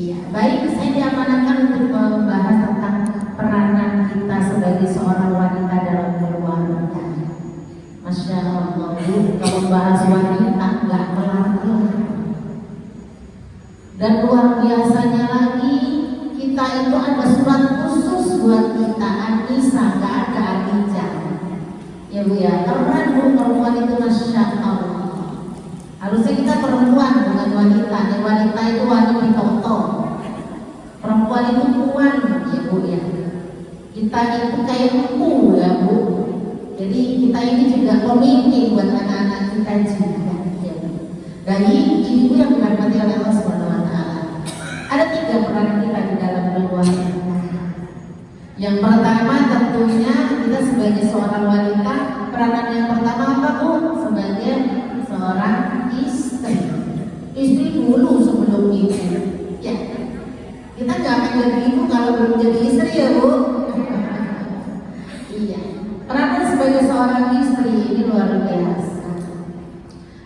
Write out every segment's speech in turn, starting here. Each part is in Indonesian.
Iya, baik, saya diamanahkan untuk membahas tentang peranan kita sebagai seorang wanita dalam keluarga. Masya Allah, kalau bahas wanita nggak kelar-kelar. Dan luar biasanya lagi, kita itu ada surat khusus buat kita, An-Nisa, nggak ada Adijah. Ya Bu ya, keren Bu, perempuan itu Masya Allah. Harusnya kita perempuan bukan wanita. Wanita itu wanita toto. Perempuan itu puan, ya Bu ya. Kita itu kayak buku ya Bu. Jadi kita ini juga pemimpin buat anak-anak kita juga. Ya Bu. Dari ibu yang dirahmati oleh Allah Subhanahu Wa Taala. Ada 3 peran kita di dalam keluarga. Yang pertama tentunya kita sebagai seorang wanita, peranan yang pertama apa Bu? Sebagai seorang istri. Istri dulu sebelum ibu. Ya. Kita nggak akan jadi ibu kalau belum jadi istri ya Bu. Iya. Peranan sebagai seorang istri ini luar biasa.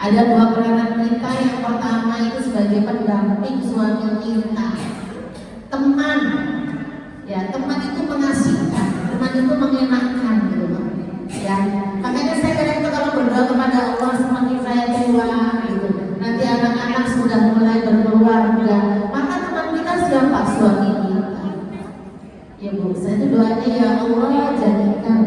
Ada 2 peranan kita. Yang pertama itu sebagai pendamping suami kita, teman. Ya, teman itu mengasihkan, teman itu mengenakan gitu. Ya, makanya saya kadang itu kalau berdoa kepada Allah semakin saya tua gitu. Nanti anak-anak sudah mulai berkeluarga, maka teman kita siapa? Suami kita. Ya Bu, saya itu doanya ya Allah jadikan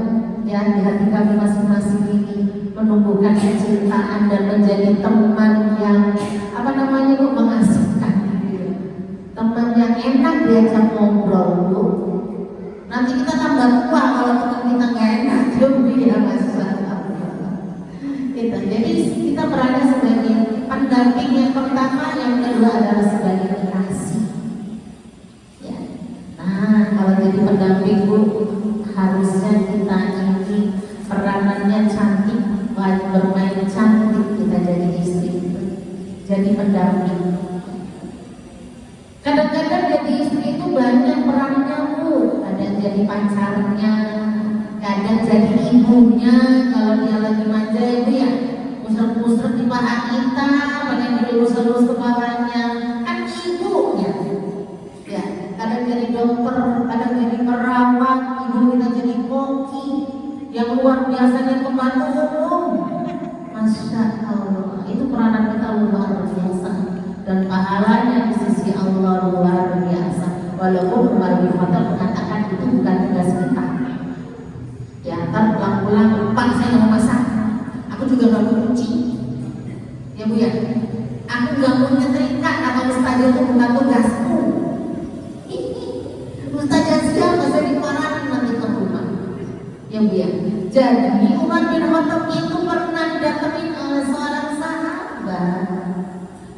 ya di hati kami masing-masing ini menumbuhkan kecintaan dan menjadi teman yang apa namanya Bu, mengasihkan. Teman yang enak diajak ngobrol Bu. Nanti kita tambah tua kalau teman kita nggak enak ya masalah. Jadi kita berada sebagai pendamping yang pertama, yang kedua adalah sebagai kekasih. Ya. Nah kalau jadi pendamping Bu, harusnya kita ini peranannya cantik, bermain cantik kita jadi istri, jadi pendamping. Kadang-kadang jadi istri itu banyak perannya Bu. Ada jadi pacarnya, kadang jadi ibunya kalau dia lagi manja itu ya, musrek-musrek di paha kita, pengen dilus-lus kepalanya, kan ibunya. Ya, kadang jadi dokter, kadang jadi perawat, ibu kita jadi koki, yang luar biasanya pembantu umum. Masya Allah, itu peranan kita luar biasa. Dan pahalanya di sisi Allah luar biasa. Walaupun Umar bin Khattab mengatakan itu bukan tugas kita. Ya, ntar pulang-pulang, Pak saya nggak mau masak, aku juga nggak mau cuci. Ya Bu ya, aku nggak mau nyetrika atau ustazah itu bukan tugasku. Ustazah siapa saya dimarahin nanti ke rumah. Ya Bu ya, jadi Umar bin Khattab itu pernah didatengin oleh seorang sahabat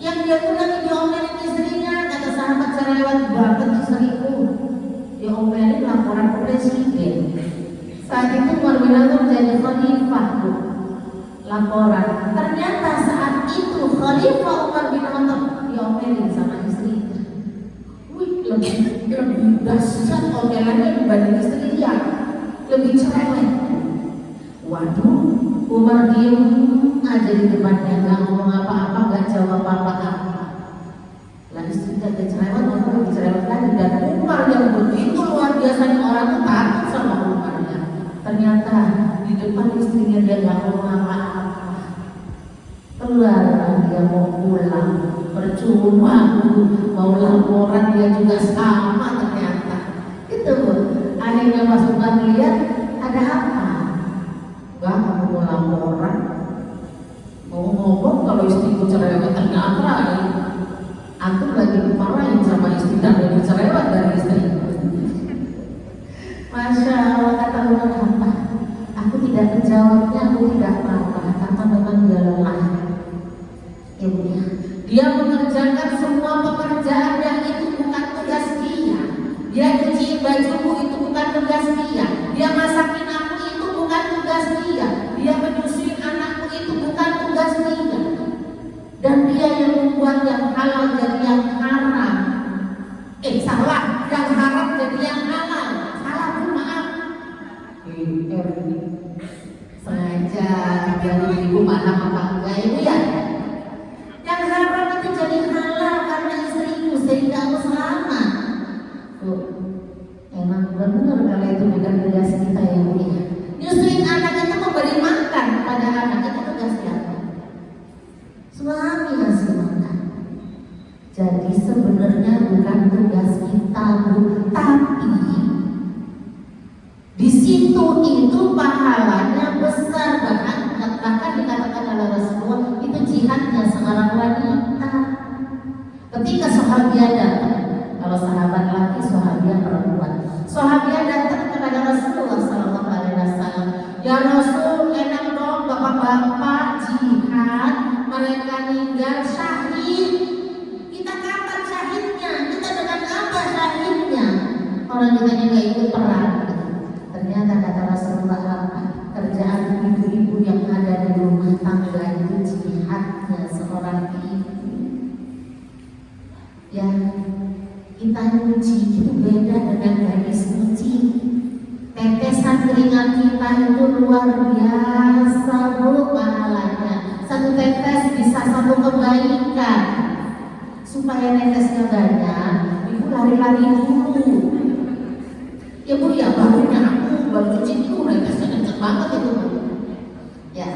yang dia tuh lagi diomelin istrinya. Kata sahabat, saya lewat banget istriku, diomelin laporan presiden. Saat itu Umar bin Khattab jadi khalifah Bu. Laporan, ternyata saat itu khalifah Umar bin Khattab diomelin sama istrinya. Wih, lebih dahsyat omelannya dibanding istrinya, lebih cerewet. Waduh, Umar diem aja di depannya, nggak ngomong apa-apa, nggak jawab apa-apa. Lah istrinya cerewet, orang lebih cerewet lagi. Dan Umar yang begitu luar biasanya, orang tuh takut sama Umarnya. Ternyata di depan istrinya dia nggak ngomong apa-apa. Keluar dia mau pulang, percuma mau laporan dia juga sama ternyata. Itu akhirnya pas Umar lihat ada apa? Gak mau laporan, mau ngomong kalau istriku cerewet, ternyata aku lagi dimarahin sama istri dan lebih cerewet dari istri. Masya Allah, kata Umar, apa? Aku tidak menjawabnya, aku tidak apa-apa, karena memang dia lelah. Ya Bu ya, dia mengerjakan semua pekerjaan yang itu bukan tugas dia. Dia cuciin bajuku itu bukan tugas dia. Dia masakin aku itu bukan tugas dia. Dia menyusuin anakku itu bukan tugas dia. Dan dia yang membuat yang halal jadi yang haram. Salah, yang haram jadi yang halal. Salah Bu, maaf. Sengaja biar ibu mana apa enggak Ibu ya. Yang haram itu jadi halal karena istriku, sehingga aku selalu benar kalau itu bukan tugas kita yang punya. Nyusuin anak itu memberi makan pada anak itu tugas siapa? Suami ngasih makan. Jadi sebenarnya bukan tugas kita, tapi di situ itu pahalanya besar, bahkan dikatakan oleh Rasulullah itu jihadnya seorang wanita. Ketika sahabiah datang, kalau sahabat laki, sahabiah perempuan, sahabiah datang kepada Rasulullah SAW, ya Rasul, enak dong bapak-bapak jihad, mereka meninggal syahid. Kita kapan syahidnya? Kita dengan apa syahidnya? Orang kita nggak ikut perang. Ternyata kata Rasulullah apa? Kerjaan ibu-ibu yang ada di rumah tangga itu jihadnya seorang ibu. Ya, kita nyuci itu beda dengan gadis nyuci. Tetesan keringat kita itu luar biasa bu pahalanya. Satu tetes bisa satu kebaikan. Supaya netesnya banyak, ibu lari-lari dulu. Ya bu ya, barunya aku baru cuci itu netesnya kenceng banget itu. Ya.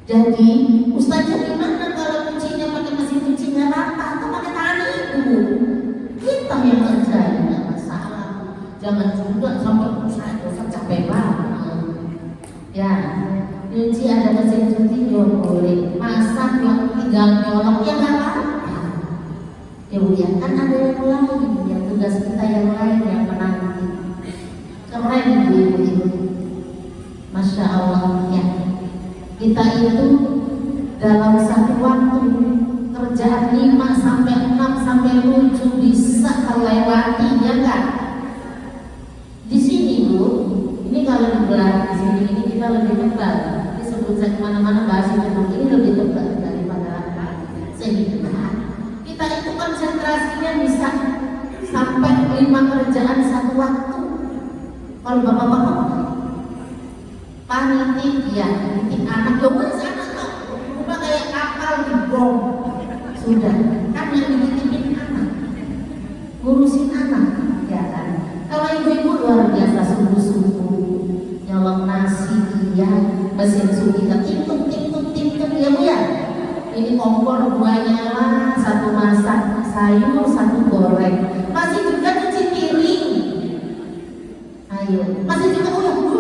Jadi ustaznya gimana kalau cucinya pakai mesin cuci nggak apa atau pakai tangan ibu? Kita yang kerjain nggak masalah. Jangan juga sampai ustaz capek banget. Ya, cuci ada mesin cuci juga boleh. Masak yang tinggal nyolok ya nggak apa. Ya bu ya, kan ada yang lain, yang tugas kita yang lain yang menanti. Keren ibu-ibu, Masya Allah ya. Kita itu dalam satu waktu kerjaan 5 sampai 6 sampai 7 bisa terlewati ya kan? Di sini bu, ini kalau dibelah di sini ini kita lebih tebal. Disebut saya kemana-mana bahas itu ini lebih tebal daripada sehingga kita itu konsentrasinya bisa sampai 5 kerjaan satu waktu. Kalau bapak-bapak panitia, nitip anak, ngurus anak tuh, udah kayak kapal di bom. Sudah, kan yang dititipin anak, ngurusin anak, ya kan? Kalau ibu-ibu luar biasa subuh-subuh, nyolong nasi, ya, mesin suci, timpuk, ya bu ya. Ini kompor 2 nyala, 1 masak sayur, 1 goreng. Masih juga cuci piring. Ayo, masih juga telepon.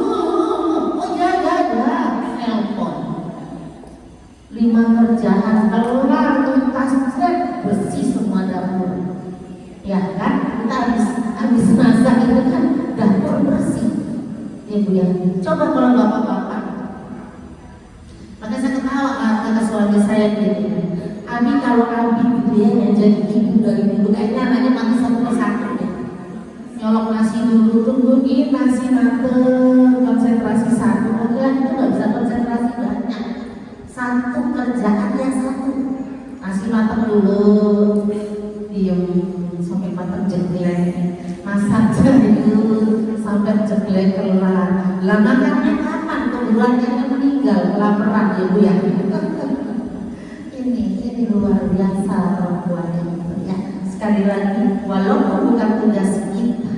5 kerjaan kelar tuntas bersih semua dapur. Ya kan? Kita habis masak itu kan dapur bersih. Ya bu ya. Coba kalau bapak-bapak. Maka saya ketawa kata suami saya gitu. Abi kalau Abi gitu ya yang jadi ibu dari dulu kayaknya anaknya mati satu persatu deh. Nyolok nasi dulu, tungguin nasi mateng, konsentrasi satu aja itu nggak bisa konsentrasi banyak. Satu kerjaan ya satu. Nasi mateng dulu, diem sampai mateng jeglek, masak dulu sampai jeglek kelar. Lah makannya kapan? Keduanya meninggal kelaparan ya bu ya. Ini luar biasa perempuan itu ya. Sekali lagi, walaupun bukan tugas kita,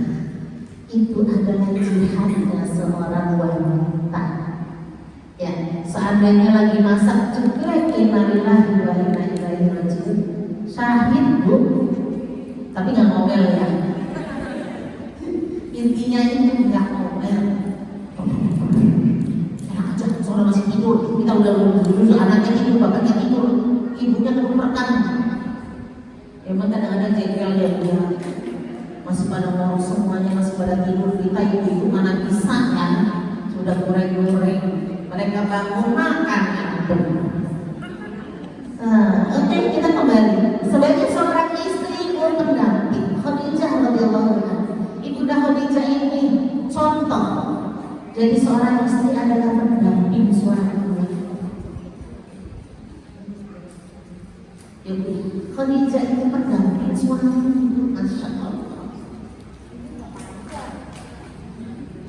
itu adalah jihadnya seorang wanita. Ya, seandainya lagi masak jeglek, innalillahi wa inna ilaihi raji'un. Syahid bu, tapi nggak ngomel ya. Intinya itu nggak ngomel. Enak aja, seorang masih tidur. Kita udah dulu anaknya tidur, bapaknya tidur, ibunya keluarkan. Emang kadang-kadang jengkel ya dia masih pada mau semuanya masih pada tidur. Kita ibu-ibu mana bisa kan sudah goreng-goreng mereka bangun makan ya. Oke, kita kembali sebagai seorang istri pun pendamping Khadijah radhiyallahu anha. Ibunda Khadijah ini contoh. Jadi seorang istri adalah pendamping suaminya. Khadijah itu pendamping suami, Masya Allah.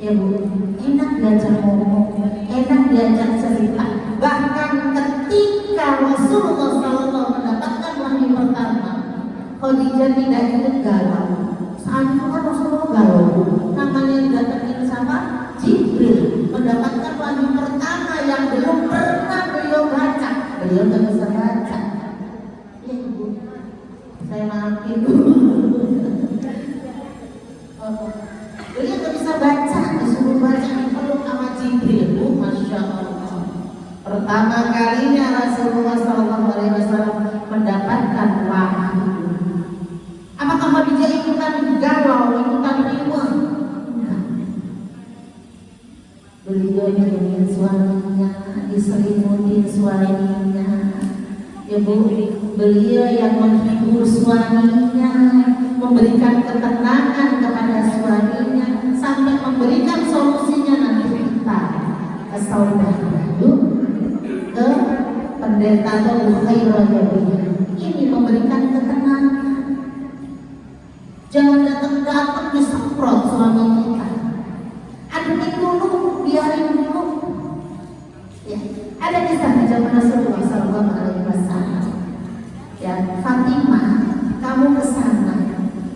Ya bu, enak diajak ngomong, enak diajak cerita. Bahkan ketika Rasulullah SAW mendapatkan wahyu pertama, Khadijah tidak ikut galau. Saat itu kan Rasulullah galau. ibu. Beliau nggak bisa baca, disuruh baca dipeluk sama Jibril. Masya Allah. Pertama kalinya Rasulullah SAW mendapatkan wahyu. Apakah Khadijah ikutan galau, ikutan riuh? Beliau dibeliin suaminya, diselimutin suaminya. Ya Bu, beliau yang menghibur suaminya, memberikan ketenangan kepada suaminya, sampai memberikan solusinya nanti kita ke saudara ke pendeta atau khairul. Ini memberikan ketenangan. Jangan datang-datang disemprot suami kita. Aduin dulu, biarin dulu. Ya, ada kisah di zaman Rasulullah SAW. Ya, Fatimah, kamu ke sana,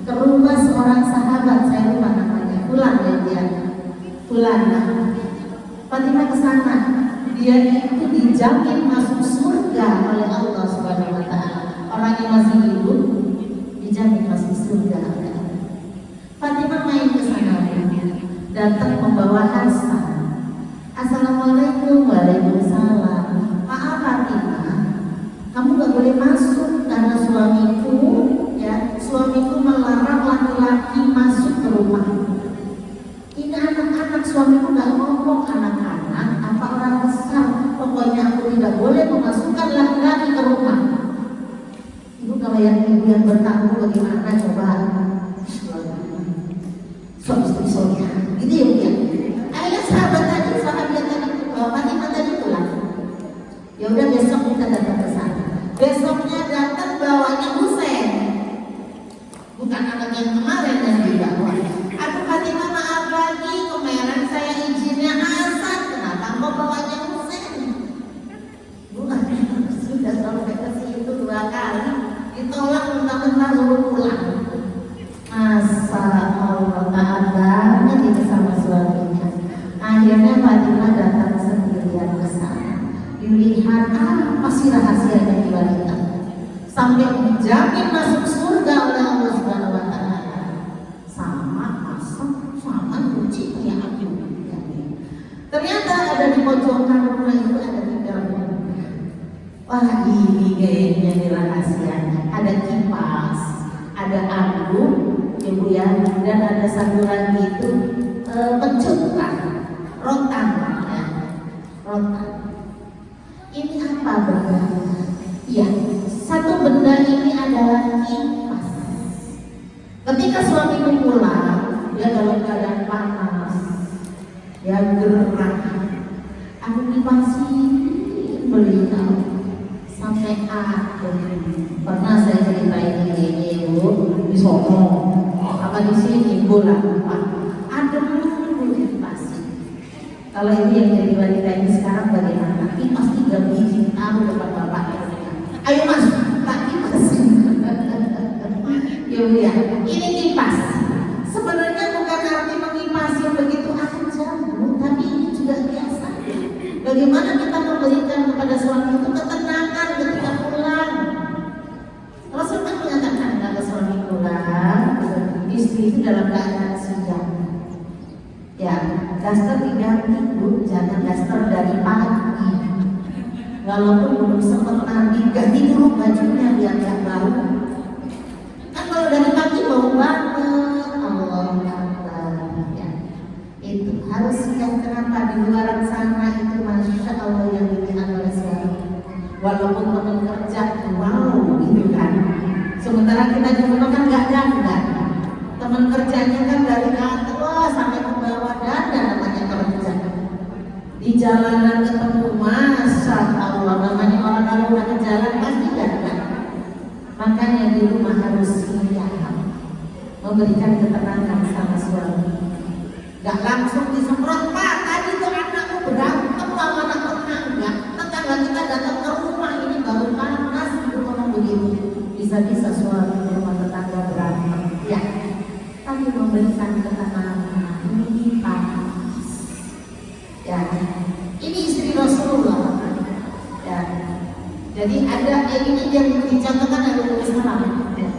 ke rumah seorang sahabat, saya lupa namanya, Fulan ya dia, Fulan. Fatimah ke sana, dia itu dijamin masuk surga oleh Allah Subhanahu Wa Taala. Orang yang masih hidup dijamin masuk surga. Fatimah main ke sana, datang membawa Hasan. Assalamualaikum. Waalaikumsalam. Maaf Fatimah, kamu gak boleh masuk karena suamiku melarang laki-laki masuk ke rumah. Ini anak-anak, suamiku gak ngomong anak-anak apa orang besar, pokoknya aku tidak boleh memasukkan laki-laki ke rumah. Ibu kalau yang ibu yang bertanggung bagaimana coba? Suami-suaminya gitu ya Bu ya. Ayo sahabat tadi, Fatimah tadi pulang. Ya udah besok kita datang ke sana. Besoknya datang bawanya Husain. Bukan anak yang kemarin yang dibawa. Aku Fatimah maaf lagi, kemarin saya izinnya Hasan, kenapa kok bawanya Husain? Bukan, sudah sampai ke situ 2 kali, ditolak mentah-mentah suruh pulang. Masa Allah taat banget itu sama suaminya. Akhirnya Fatimah datang sendirian ke sana. Dilihat apa sih rahasianya di wanita sampai dijamin masuk surga oleh Allah Subhanahu Wa Taala. Sama masak, sama cuci kayak aku. Ternyata ada di pojokan rumah itu ada 3 rumah. Wah ini kayaknya nih rahasianya. Ada kipas, ada anggur, ya Bu ya, dan ada satu lagi itu pencutan, rotan ya, rotan. Ini apa benda? Ya, satu benda ini adalah kipas. Ketika suamiku pulang, dia dalam keadaan panas, dia gerah. Aku kipasin beliau sampai akhir. Pernah saya ceritain ini Bu, di Solo, apa di sini bola, ada dulu kipasin. Kalau ini yang jadi wanita ini sekarang bagaimana? Kipas 3 biji taruh depan bapaknya. Ayo mas, tak kipasin. Ya, ini kipas. Sebenarnya bukan arti mengipasin begitu aja, Bu, tapi ini juga biasa. Bagaimana kita memberikan kepada suami itu ketenangan ketika pulang. Rasul kan mengatakan kalau suami pulang, istri itu dalam keadaan siap. Ya, daster diganti Bu, jangan daster dari pagi. Walaupun belum sempat mandi, ganti dulu bajunya biar gak bau. Kan kalau dari pagi bau banget, Allah Akbar. Ya, itu harus siap. Kenapa di luar sana itu Masya Allah yang dilihat oleh suami. Walaupun teman kerja, wow gitu kan. Sementara kita di rumah kan gak dandan. Teman kerjanya kan dari atas sampai ke bawah dandan namanya kerja. Di jalanan ketemu Masya Allah, namanya orang kalau udah ke jalan pasti dandan. Makanya di rumah harus siap memberikan ketenangan sama suami. Gak langsung disemprot, Pak tadi tuh anakku berantem sama anak tetangga. Tetangga kita datang ke rumah ini baru panas, ibu ngomong begitu. Bisa-bisa suami rumah tetangga berantem. Ya, tapi memberikan ketenangan, ini panas. Ya, ini istri Rasulullah. Ya, jadi ada ini yang dicontohkan dari Islam. Ya.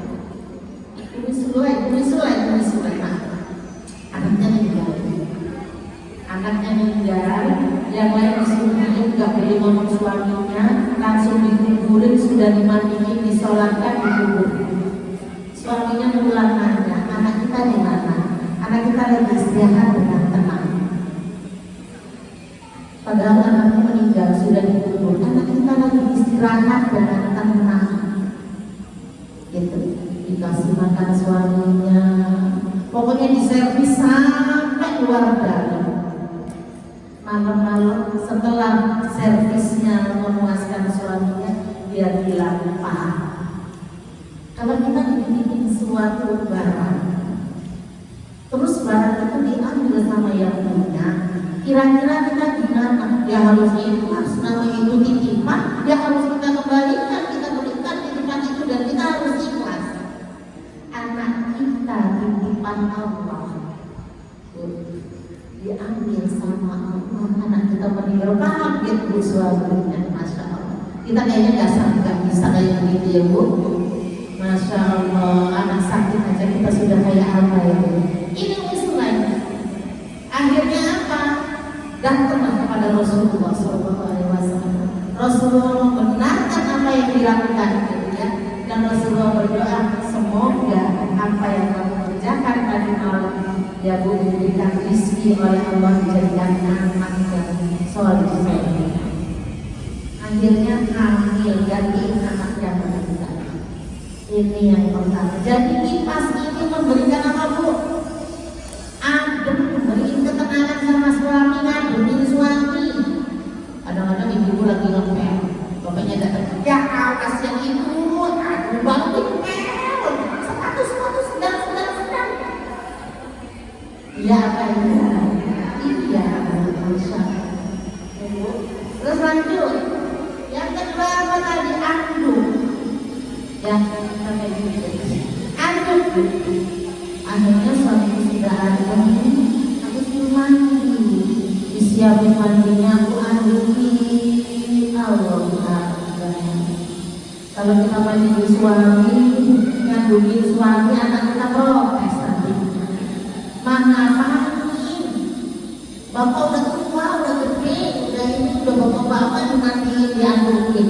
anaknya meninggal, yang lain disuruh nggak boleh ngomong suaminya, langsung dikuburin, sudah dimandiin, disolatkan, dikubur. Suaminya pulang nanya, anak kita di mana? Anak kita lagi istirahat dengan tenang. Padahal anaknya meninggal, sudah dikubur. Anak kita lagi istirahat dengan tenang. Gitu, dikasih makan suaminya. Pokoknya diservis sampai luar dalam. Malam-malam setelah servisnya memuaskan suaminya, dia bilang, Pak, kalau kita dibikin suatu barang, terus barang itu diambil sama yang punya, kira-kira kita gimana? Dia harus ikhlas, namanya itu titipan, dia harus kita kembalikan, kita berikan titipan itu, dan kita harus ikhlas. Anak kita titipan Allah, diambil sama Allah, anak kita meninggal, kaget Bu suaminya, Masya Allah. Kita kayaknya nggak bisa kayak begitu ya Bu. Masya Allah, anak sakit aja kita sudah kayak apa ya Bu. Ini usulnya. Akhirnya apa? Datanglah kepada Rasulullah SAW. Rasulullah membenarkan apa yang dilakukan gitu ya. Dan Rasulullah berdoa, semoga apa yang kamu kerjakan tadi malam ya Bu, diberikan rezeki oleh Allah, dijadikan anak yang soleh. Akhirnya hamil ganti anak yang meninggal. Ini yang pertama. Jadi kipas ini memberikan apa Bu? Adem, memberikan ketenangan sama suami, ngademin suami. Kadang-kadang ibu lagi ngepel, bapaknya datang, ya kasihan ibu, aduh baru ngepel, sepatu sedang. Iya apa iya? Iya, Masya Allah. Terus lanjut, yang kedua apa tadi? Anduk. Ya, sampai gitu. Anduk. Akhirnya suami sudah ada, aku suruh mandi, disiapin mandinya, aku anduki. Allah Akbar. Kalau kita mandi suami, ngandukin suami, anak kita protes nanti. Mana panik? Bapak udah tua, udah gede, udah ini, udah bapak-bapak dimandiin, diandukin.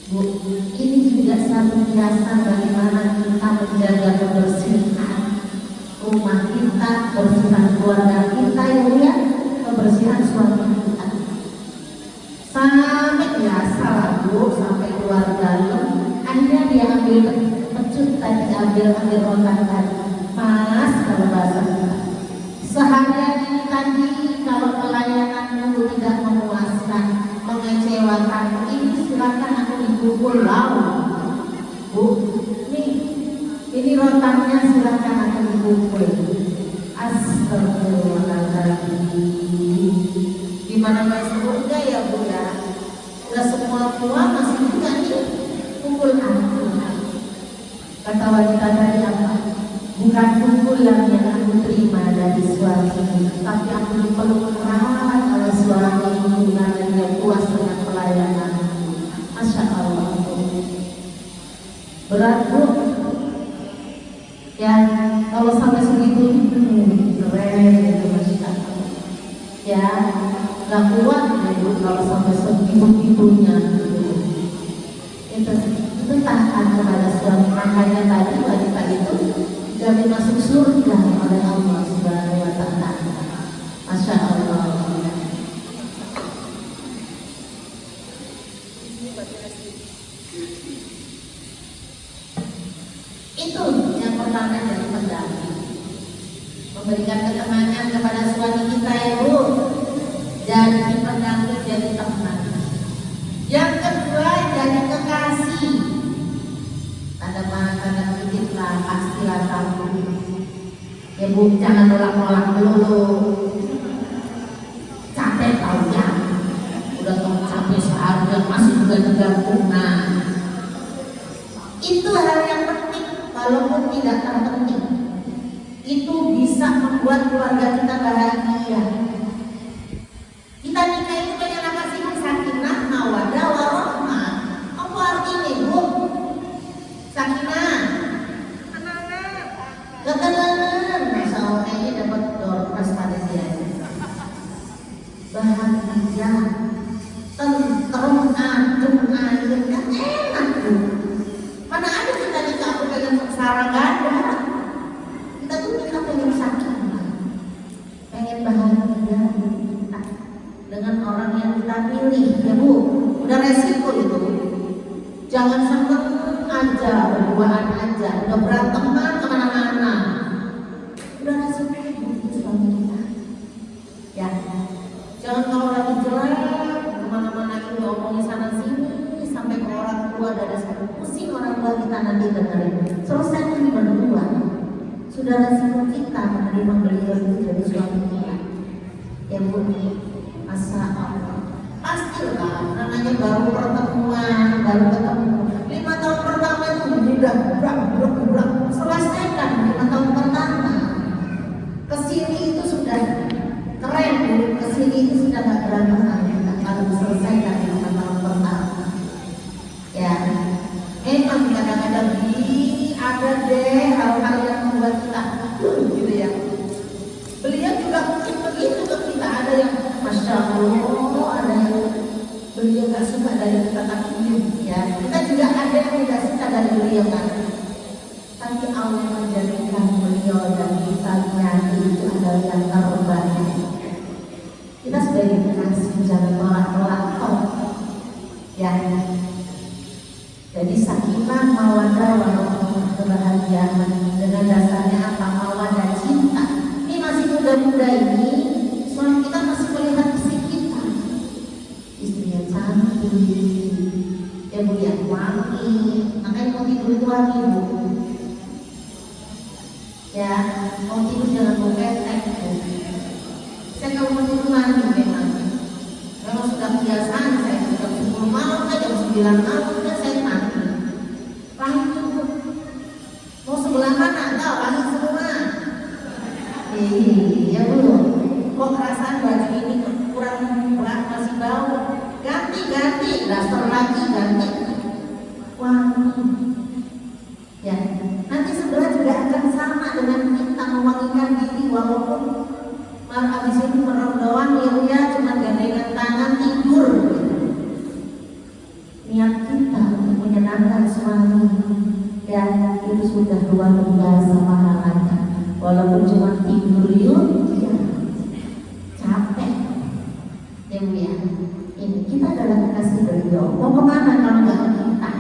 Bu, ini juga satu biasa bagaimana kita menjaga kebersihan rumah kita, kebersihan keluarga kita, ya, kebersihan suami kita. Sampai biasa lah Bu, sampai keluar dalam. Akhirnya dia ambil pecut tadi, ambil rotan tadi. Mas, kalau bahasa kita, seharian ini tadi kalau pelayananmu tidak memuaskan, mengecewakan, ini silakan aku dipukul laut. Bu, ini rotannya silakan aku dipukul. Astagfirullahaladzim. Gimana guys, surga ya Bu ya? Udah semua tua masih juga nih pukul aku. Kata wanita tadi apa? Bukan pukulan yang aku terima dari suami, tapi aku dipeluk erat oleh suami karena dia puas dengan pelayanan. Masya Allah. Berat Bu. Ya, kalau sampai segitu keren itu Masya Allah. Ya, gak kuat ya Bu kalau sampai segitu-gitunya. Itu tahan kepada suami. Makanya tadi wanita itu jamin masuk surga oleh Allah Subhanahu wa Ta'ala. Masya Allah. Itu yang pertama dari pendamping, memberikan ketenangan kepada suami kita ya Bu. Jadi pendamping, jadi teman. Yang kedua jadi kekasih. Tanda sedikit lah, pastilah tahu. Ya Bu, jangan nolak-nolak dulu. Capek tau ya. Udah tau capek seharian masih juga terganggungan. Itu hal yang penting, walaupun tidak terpenting. Itu bisa membuat keluarga kita bahagia. Kita nikah itu pengen apa sih? Sakinah, mawaddah, warahmah. Apa artinya Bu? Sakinah, ketenangan. Masya Allah, ini dapat door prize pada dia. nggak ada. Kita tuh kita pengen sakit, pengen bahagia dengan orang yang kita pilih, ya Bu. Udah resiko itu. Jangan seneng aja, berduaan aja, udah berantem kemana-mana. Udah resiko itu suami kita. Ya, jangan kalau lagi jelek kemana-mana itu omongin sana sini sampai ke orang tua dan pusing orang tua kita nanti dengerin. Selesai ini berdua. Sudah resiko kita menerima beliau itu jadi suami kita. Ya Bu, masa Allah. Pastilah, namanya baru pertemuan, baru ketemu. 5 tahun pertama itu berak. Selesaikan 5 tahun pertama. Kesini itu sudah keren, kesini itu sudah gak berantakan. Kalau selesaikan 5 tahun pertama. Ya, memang kadang-kadang ada deh hal-hal yang membuat kita gitu ya. Beliau juga mungkin begitu ke kita, ada yang Masya Allah, ada yang beliau gak suka dari kita ya. Kita juga ada yang tidak suka dari beliau kan. Tapi Allah menjadikan beliau dan kita itu adalah yang terbaik. Kita sebagai kekasih jangan melak-melak ya. Jadi sakinah, mawaddah, warahmah, kebahagiaan dengan dasarnya apa? Mawaddah, cinta. Ini masih muda-muda ini, suami kita masih melihat fisik kita. Istrinya cantik, ya Bu ya, wangi. Makanya mau tidur itu wangi Bu. Ya, mau tidur jangan mau ketek Bu. Saya kalau mau tidur wangi memang. Memang sudah kebiasaan saya jam 10 malam, jam 9 malam, saya mati. Wangi Bu. Mau sebelah mana? Tahu wangi semua. Iya Bu. Kok perasaan baju ini kurang masih bau? Ganti, daster lagi ganti. Wangi. Ya, nanti sebelah juga akan sama dengan kita mewangikan diri walaupun malam habis itu merem doang ya cuma gandengan tangan tidur. Niat kita untuk menyenangkan suami ya itu sudah luar biasa pahalanya. Walaupun cuma tidur yuk ya capek ya Bu ya. Ini kita adalah kekasih beliau. Mau kemana kalau nggak ke kita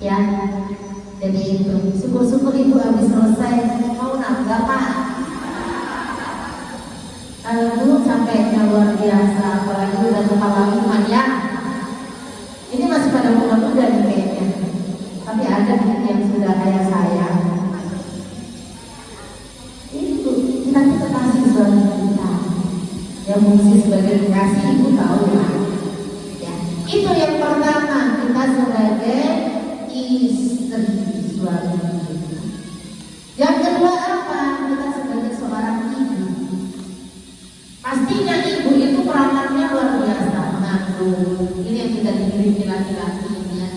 ya. Jadi itu syukur-syukur Ibu habis selesai mau nambah Pak. Kalau capeknya luar biasa, apalagi udah kepala rumah ya. Ini masih pada muda-muda nih kayaknya. Tapi ada yang sudah kayak saya. Itu kita kasih suami kita. Yang mesti sebagai kekasih Ibu tahu lah. Ya, itu yang pertama kita sebagai istri suami kita. Yang kedua apa? Kita sebagai seorang ibu. Pastinya ibu itu peranannya luar biasa, mengandung. Ini yang tidak dimiliki laki-lakinya,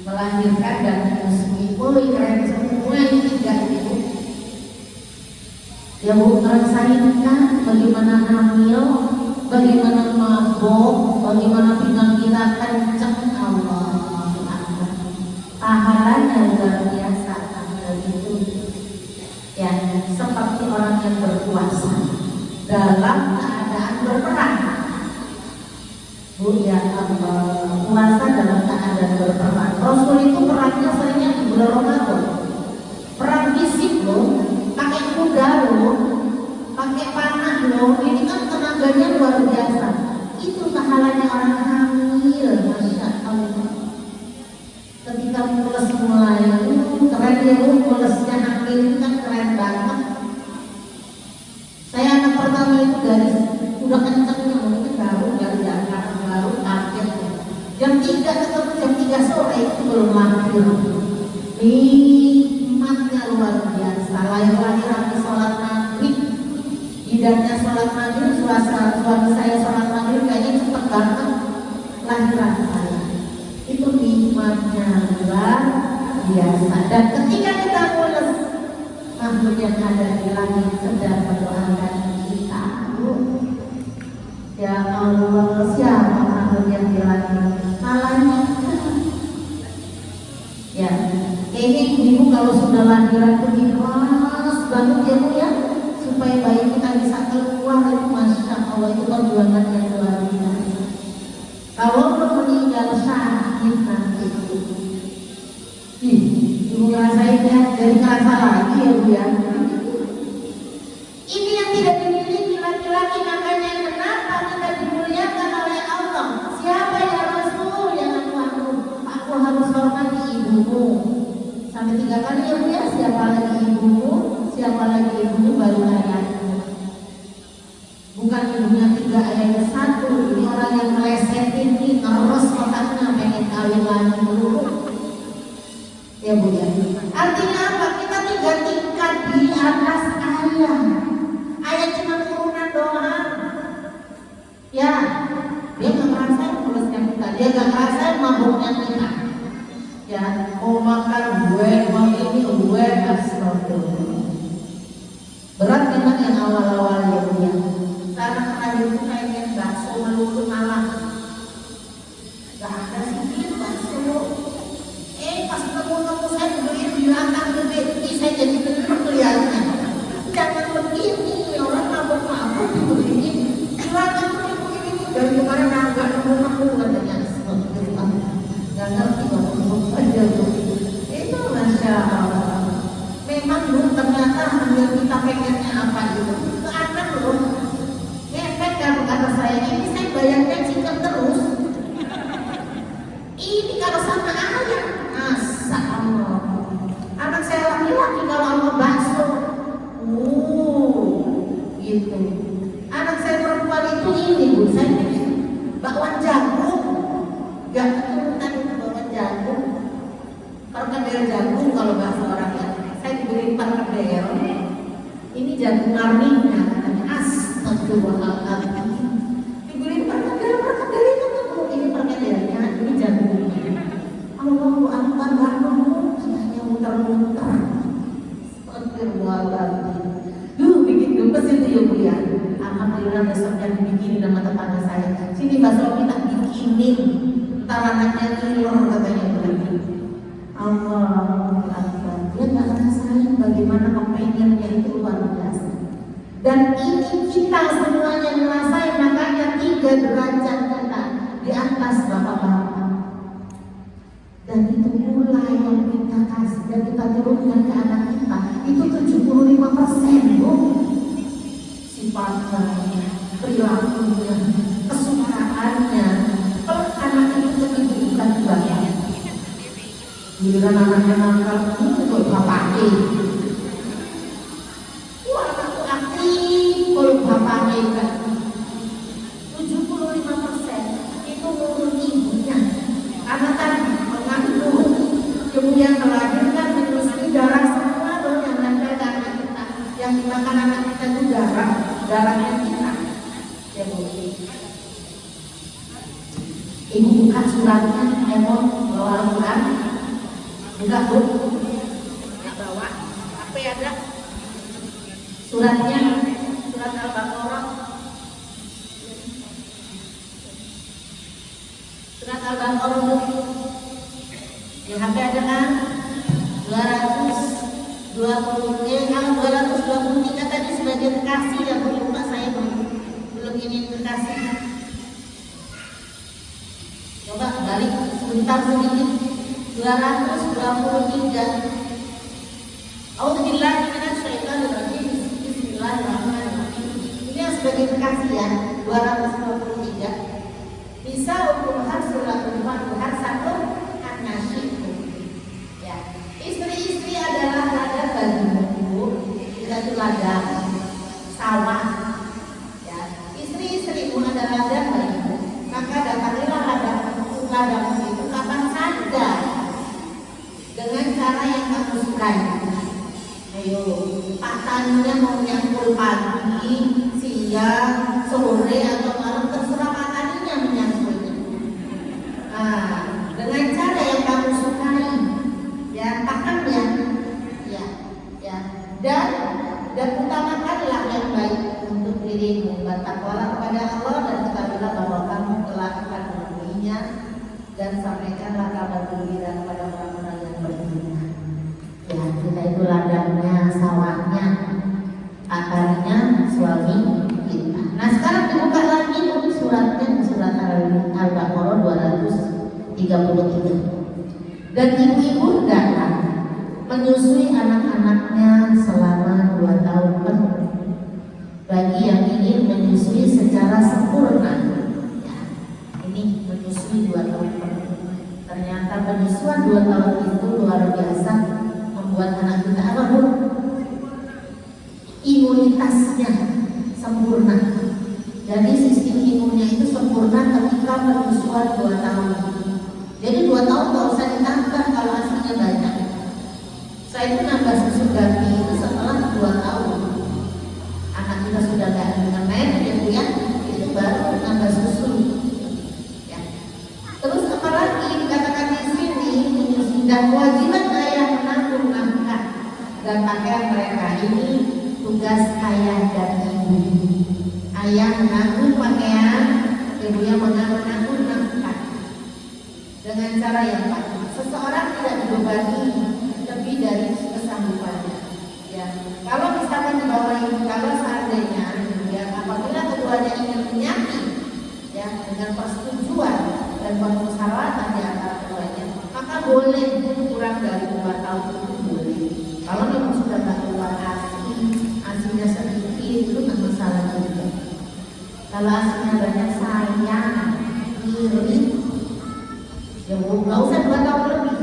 melahirkan dan menyusui. Keren semua ini tidak ibu. Ya Bu, ngerasain kan bagaimana hamil, bagaimana mabok, bagaimana pinggang kita kenceng. Allah pahalanya luar biasa hamil itu. Ya, seperti orang yang berpuasa dalam keadaan berperang. Bu ya Allah, puasa dalam keadaan berperang. Rasul itu perangnya seringnya di bulan Ramadan. Perang fisik loh, pakai kuda loh, pakai panah loh. Ini kan tenaganya luar biasa. Itu pahalanya orang hamil, Masya Allah. Ketika mules mulai, keren ya Bu, mulesnya hamil itu kan keren banget. Saya anak pertama itu dari udah kencengnya mungkin baru kaget. Jam 3 ketemu jam 3 sore itu belum lahir. Nikmatnya luar biasa. Lahir habis sholat maghrib, hidupnya sholat maghrib, suami saya sholat maghrib kayaknya cepet banget lahiran saya. Itu nikmatnya luar biasa. Dan ketika kita mulus, makhluk yang ada di langit sedang mendoakan kita. Ya Allah, siapa makhluk yang di langit? Malaikat. Ya, ini ibu kalau sudah lahiran itu ikhlas banget ya Bu ya, supaya bayi kita bisa keluar. Itu Masya Allah, itu perjuangan yang luar biasa. Kalau belum meninggal sakit nanti. Ibu ngerasain ya, jadi kerasa lagi ya Bu ya. Ini yang tidak dimiliki laki-laki, makanya kenapa kita dimuliakan oleh Allah. Siapa ya Rasul yang aku harus hormati ibumu. Sampai 3 kali ya Bu ya, siapa lagi ibumu, siapa lagi ibumu baru ayahmu. Bukan ibunya 3 ayahnya 1. Ini orang yang melesetin nih, ngeros otaknya pengen kawin lagi dulu. Ya Bu ya. Artinya apa? Kita 3 tingkat di atas ayah. Ayah cuma turunan doang. Ya, dia nggak ngerasain mulusnya kita, dia nggak ngerasain mabuknya kita. Ya, mau makan gue, mau ini gue, astagfirullah. Berat memang yang awal-awal ya Bu ya. Karena terakhir itu pengen bakso melulu malah gak ada sih bakso. Pas ketemu saya beliin di belakang gede, saya jadi bener kelihatannya. Jangan begini, orang mabuk-mabuk begini. Silakan begini. Dari kemarin agak nemu katanya. Gak ngerti ngomong aja tuh. Itu Masya Allah. Memang Bu ternyata yang kita pengennya apa itu ke anak loh. Ngefek kalau kata saya, ini saya bayangkan chicken terus. Ini kalau sama ayah, Masya Allah. Anak saya laki-laki kalau sama bakso, gitu. Anak saya perempuan itu ini Bu, saya bikin bakwan jagung. Gak keturunan itu bakwan jagung. Perkedel jagung kalau bahasa orang ya. Saya diberi perkedel. Ini jagung arninya katanya. Astagfirullahaladzim. Diberi perkedel itu tuh. Ini perkedelnya, ini jagungnya. Allahu Akbar, katanya muter-muter. Astagfirullahaladzim. Bikin gemes itu ya Bu ya. Alhamdulillah besoknya dibikinin sama tetangga saya. Sini bakso kita bikinin. Ntar anaknya ngiler katanya begitu. Allahu Akbar. Dia nggak ngerasain bagaimana kepengennya itu luar biasa. Dan ini kita semuanya ngerasain, makanya 3 derajat kita di atas bapak-bapak. Dan itu mulai yang kita kasih dan kita turunkan ke anak kita itu 75% Bu. Sifatnya, perilakunya, kesukaannya. Kalau anak itu kehidupan banyak. Giliran anaknya nakal itu bapaknya. Wah, anakku aktif, kalau bapaknya kan 75% itu ngurus ibunya. Karena tadi mengandung, kemudian melahirkan, menyusui darah semua loh yang nempel ke anak kita. Yang dimakan anak kita itu darahnya kita. Ya Bu. Ibu buka suratnya, bawa Al-Quran. Enggak Bu, bawa apa ya ada? Suratnya, surat Al-Baqarah. Surat Al-Baqarah Bu. Yang HP ada kan? 223 tadi sebagai kasih ya Bu, lupa saya belum ini kasih. Coba balik sebentar sedikit. 223. Auzubillahi minasyaitonir rajim. Bismillahirrahmanirrahim. Ini yang sebagai kasih ya. 223. Bisa hukum harsulatul fatuhar satu an-nasyiku. Ya. Istri-istri adalah ladang bagimu. Kita itu ladang sawah. Ya. Istri-istrimu adalah ladang bagimu. Maka datangilah ladang itu kapan saja dengan cara yang kamu sukai. Ayo, Pak Taninya mau nyangkul pagi, siang, sore atau malam, terserah Pak Taninya menyangkulnya. Dengan cara yang kamu sukai, ya paham ya, ya. Dan utamakanlah yang baik untuk dirimu. Bertakwalah kepada Allah dan ketahuilah bahwa kamu telah akan menemuinya. Dan sampaikanlah kabar gembira kepada orang-orang yang beriman. Ya, kita itu ladangnya, sawahnya, akarnya suami kita. Nah sekarang dibuka lagi suratnya, surat Al-Baqarah 233. Dan ibu-ibu hendaklah menyusui anak-anaknya selama 2 tahun penuh. Bagi yang ingin menyusui secara sempurna, ya, ini menyusui 2 tahun penuh. Ternyata penyusuan 2 tahun itu luar biasa membuat anak kita apa Bu? Imunitasnya sempurna. Jadi sistem imunnya itu sempurna ketika penyusuan 2 tahun. Jadi 2 tahun nggak usah ditambah kalau hasilnya banyak. Saya itu nambah susu ganti itu setelah 2 tahun. Anak kita sudah nggak mengemen, ya, itu baru nambah susu. Ya. Terus apalagi dikatakan di sini menyusui dan kewajiban ayah menanggung nafkah dan pakaian mereka. Ini tugas ayah dan ibu. Ayah menanggung pakaian, ibunya menanggung nafkah. Dengan cara yang patuh. Seseorang tidak dibebani lebih dari kesanggupannya. Ya, kalau misalkan di bawah ini, kalau seandainya, ya, apabila keduanya ingin menyakiti, ya, dengan persetujuan dan permusyawaratan di antara keduanya, maka boleh kurang dari 2 tahun itu boleh. Kalau memang sudah tak keluar asinya sedikit itu tak masalah juga. Kalau asinya banyak sayang, iri, ya nggak usah 2 tahun lebih.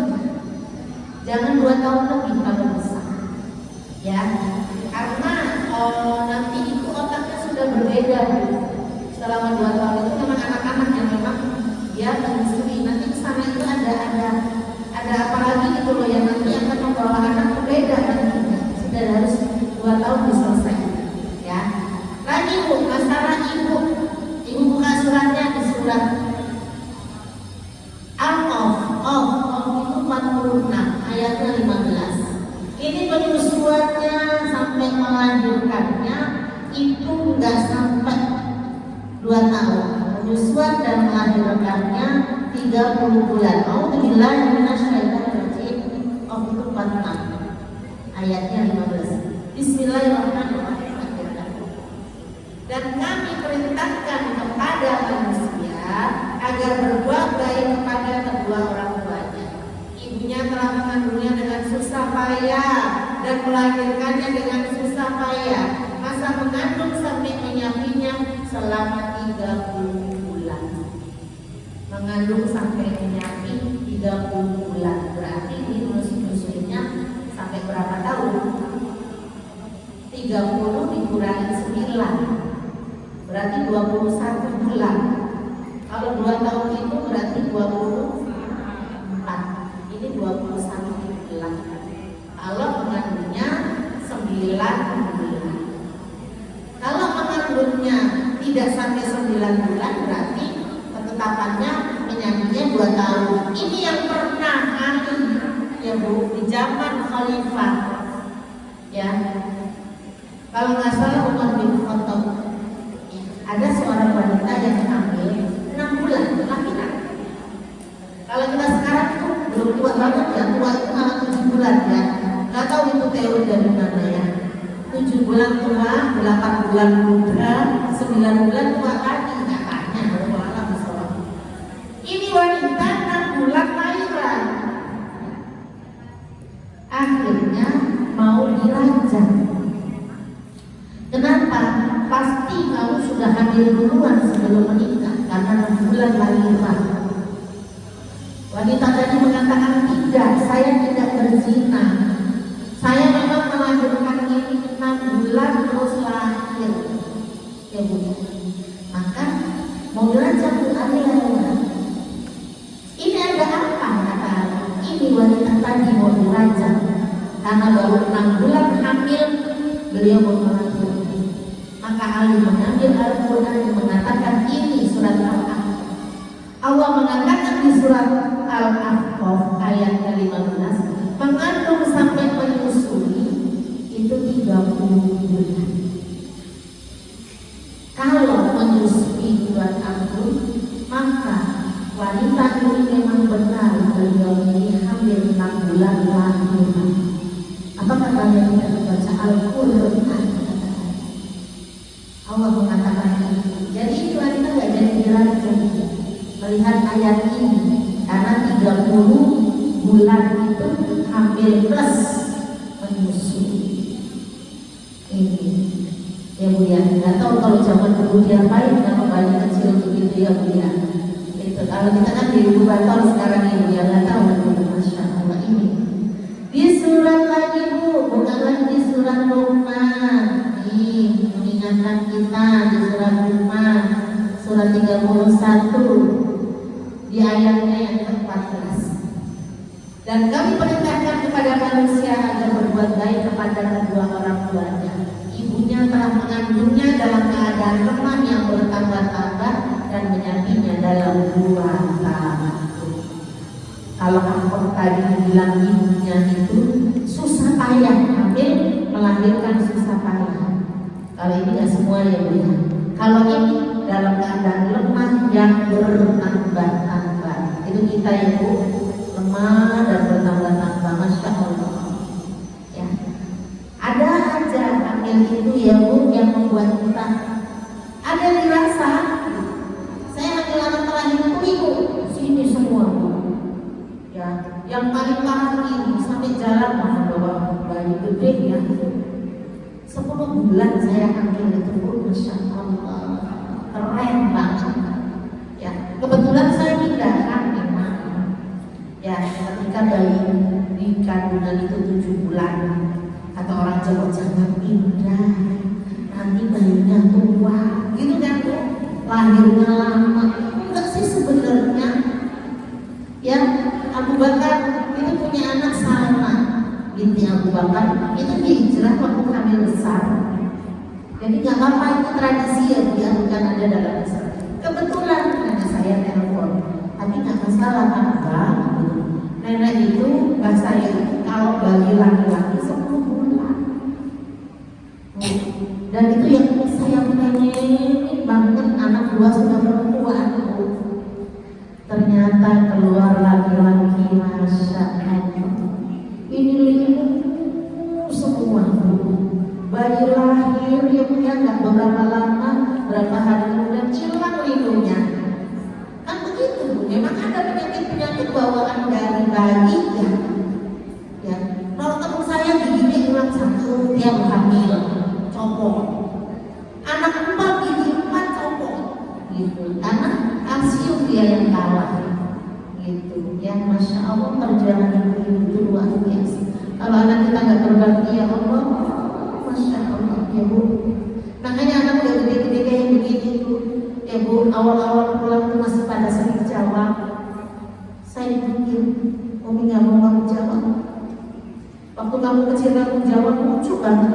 Jangan 2 tahun lebih kalau bisa. Ya, karena nanti itu otaknya sudah berbeda. Selama 2 tahun itu memang anak-anak yang memang dia menyusui. Nanti kesana itu ada apa lagi gitu loh yang nanti akan membawa anak berbeda nanti. Sudah harus 2 tahun selesai. Ya, lagi Bu, masalah ibu buka suratnya di surat Al-Qaf itu 46 ayatnya 15. Ini penyusuannya sampai melahirkannya itu enggak sampai 2 tahun. Penyusuan dan melahirkannya 30 bulan. Auzubillahi minasyaitonirrajim. Itu 46 ayatnya 15. Bismillahirrahmanirrahim. Dan kami perintahkan kepada manusia agar berbuat baik kepada kedua orang tuanya. Ibunya telah mengandungnya dengan susah payah dan melahirkannya dengan susah payah. Masa mengandung sampai menyapinya selama 30 bulan. Mengandung sampai menyapi 30 bulan. Berarti ini menyusuinya sampai berapa tahun? 30 dikurangi 9. Berarti 21 bulan. Kalau 2 tahun itu berarti 24. Ini 21 bulan. Kalau mengandungnya 9 bulan. Kalau mengandungnya tidak sampai 9 bulan berarti ketetapannya menyambutnya 2 tahun. Ini yang pernah ada ya Bu di zaman Khalifah. Ya. Kalau nggak salah Umar bin Khattab, ada seorang wanita yang hamil 6 bulan lahiran. Kalau kita sekarang itu belum tua banget ya, tua itu malah 7 bulan ya. Nggak tahu itu teori dari mana ya. 7 bulan tua, 8 bulan muda, 9 bulan tua lagi katanya. Kalau malah misalnya ini wanita 6 bulan lahiran. Akhirnya mau dilajang. Kenapa? Pasti kamu sudah hamil duluan sebelum menikah karena 6 bulan lahiran. Wanita tadi mengatakan tidak, saya tidak berzina. Saya memang melahirkan ini 6 bulan terus lahir. Ya Bu. Maka mau dilajang Bu Adila. Ini ada apa? Kata ini wanita tadi mau dilajang karena baru 6 bulan hamil beliau mau melahirkan. Maka Ali mengambil Al-Quran yang mengatakan ini surat Al-Ahqaf. Allah mengatakan di surat Al-Ahqaf ayatnya 15, mengandung sampai menyusui itu 30 bulan. Kalau menyusui 2 tahun, maka wanita ini memang benar beliau ini hamil 6 bulan lahiran. Apa katanya kita membaca Al-Quran. Allah mengatakan itu. Jadi itulah kita nggak jadi belajar melihat ayat ini, karena 30 bulan itu hampir plus menyusui. Ini ya Bu ya, nggak tahu kalau zaman dulu diapain kalau bayi kecil begitu ya Bu ya. Itu kalau kita kan di inkubator sekarang Ibu ya, nggak tahu Bu. Masya Allah. Ini di surat lagi Bu, bukan lagi di surat Luqman. Nih mengingatkan kita di surat Luqman surat 31 di ayatnya yang ke-14. Dan kami perintahkan kepada manusia agar berbuat baik kepada kedua orang tuanya. Ibunya telah mengandungnya dalam keadaan lemah yang bertambah-tambah dan menyakitnya dalam 2 tahun. Kalau aku tadi bilang ibunya itu susah payah hamil, melahirkan susah payah. Kalau ini nggak semua ya Bu ya. Kalau ini dalam keadaan lemah yang bertambah-tambah, itu kita ya Bu, lemah dan bertambah-tambah. Masya Allah. Ya. Ada aja hamil itu ya Bu yang membuat kita ada dirasa. Saya hamil anak terakhir itu Ibu, sini semua Bu. Ya, yang paling parah ini sampai jalan bawa bayi gede ya. 10 bulan saya hamil itu Bu, Masya Allah, keren banget. Ya, kebetulan saya pindahan memang. Ya, ketika bayi di kandungan itu 7 bulan, kata orang Jawa jangan pindah, nanti bayinya tua, gitu kan Bu, lahirnya lama. Enggak sih sebenarnya. Ya, Abu Bakar itu punya anak Salma binti Abu Bakar, itu dihijrah waktu hamil besar. Jadi nggak apa-apa, itu tradisi yang dia bukan ada dalam Islam. Kebetulan anak saya telepon, tapi nggak masalah kan Bang. Nenek itu mbak saya itu kalau bayi laki-laki 10 bulan. Dan itu yang saya pengen banget, anak 2 sudah perempuan. Ternyata keluar laki-laki, Masya Allah. Ini limu semua Bu. Bayi lahir dia punya nggak berapa lama, berapa hari kemudian hilang limunya. Kan begitu Bu. Memang ada penyakit-penyakit bawaan dari bayi ya. Ya. Kalau teman saya giginya hilang 1 tiap hamil, copot. Anak 4 gigi 4 copot. Gitu. Karena kalsium dia yang kalah gitu ya. Masya Allah, perjalanan itu luar biasa. Kalau anak kita nggak berbakti ya Allah, Masya Allah ya Bu. Makanya anak udah gede-gede kayak begini Bu ya Bu, awal-awal pulang itu masih pada sering jawab. Saya pikir Umi nggak mau kamu jawab. Waktu kamu kecil kamu jawab lucu banget.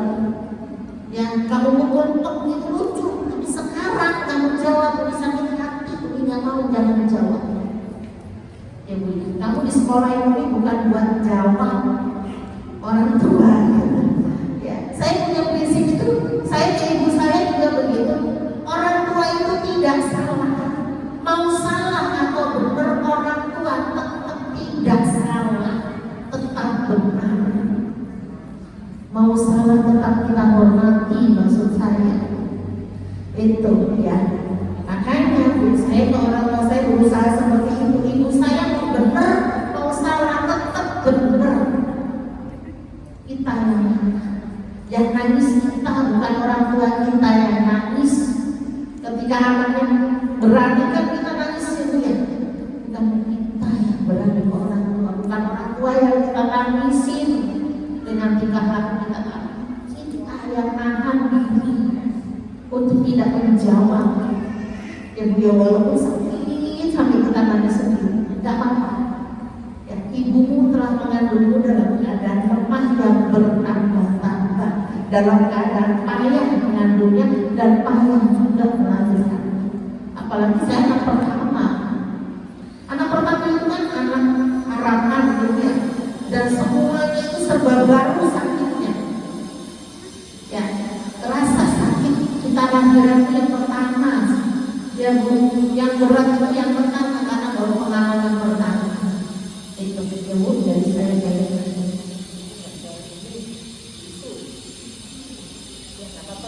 Yang kamu mengontok itu lucu, tapi sekarang kamu jawab sakit hati. Umi nggak mau, jangan jawab. Ya Bu, kamu di sekolah ini bukan buat jawab orang tua. Ya, saya punya prinsip itu. Saya ke ibu saya juga begitu. Orang tua itu tidak salah. Mau salah atau benar, orang tua tetap tidak salah, tetap benar. Mau salah tetap kita hormati, maksud saya itu ya. Makanya saya ke orang tua saya berusaha seperti itu. Ibu saya mau benar, mau salah tetap benar. Kita yang nangis kita, bukan orang tua kita yang nangis. Ketika anaknya berani kan kita nangis itu ya. Bukan kita yang berani ke orang tua, bukan orang tua yang kita nangisin dengan tingkah laku kita. Kita yang nahan diri untuk tidak menjawab. Ya Bu ya, walaupun sakit sampai kita nangis sendiri, tidak apa-apa. Ya, ibumu telah mengandungmu dalam keadaan lemah yang bertambah-tambah, dalam keadaan payah mengandungnya dan payah juga melahirkan. Apalagi saya anak pertama. Anak pertama itu kan anak harapan dunia, dan semuanya itu serba baru sakitnya. Ya, terasa sakit. Kita lahiran yang pertama. Ya Bu, yang berat itu yang pertama karena baru pengalaman pertama. Itu ya Bu, jadi saya kayak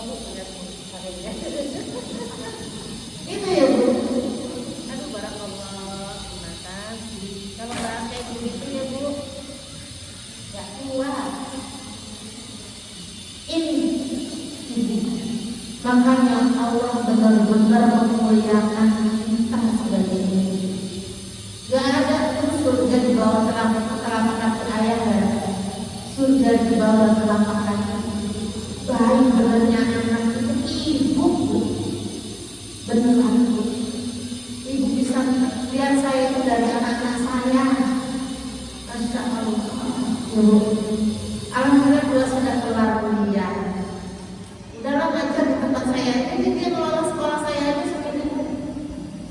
Bu lihat adanya. Itu ya Bu. Aduh barakallah, terima kasih. Kalau nggak kayak begitu ya Bu, nggak kuat. Ini makanya Allah benar-benar memuliakan kita sebagai ini. Gak ada tuh surga di bawah telapak kaki ayah dan surga di bawah telapak kaki. Baik benernya anak itu ibu, beneran Bu. Ibu bisa lihat saya itu dari anak-anak saya. Masya Allah, Ibu. Alhamdulillah dua sudah keluar kuliah. Dalam ajar di tempat saya, jadi dia ngelola sekolah saya itu seperti itu.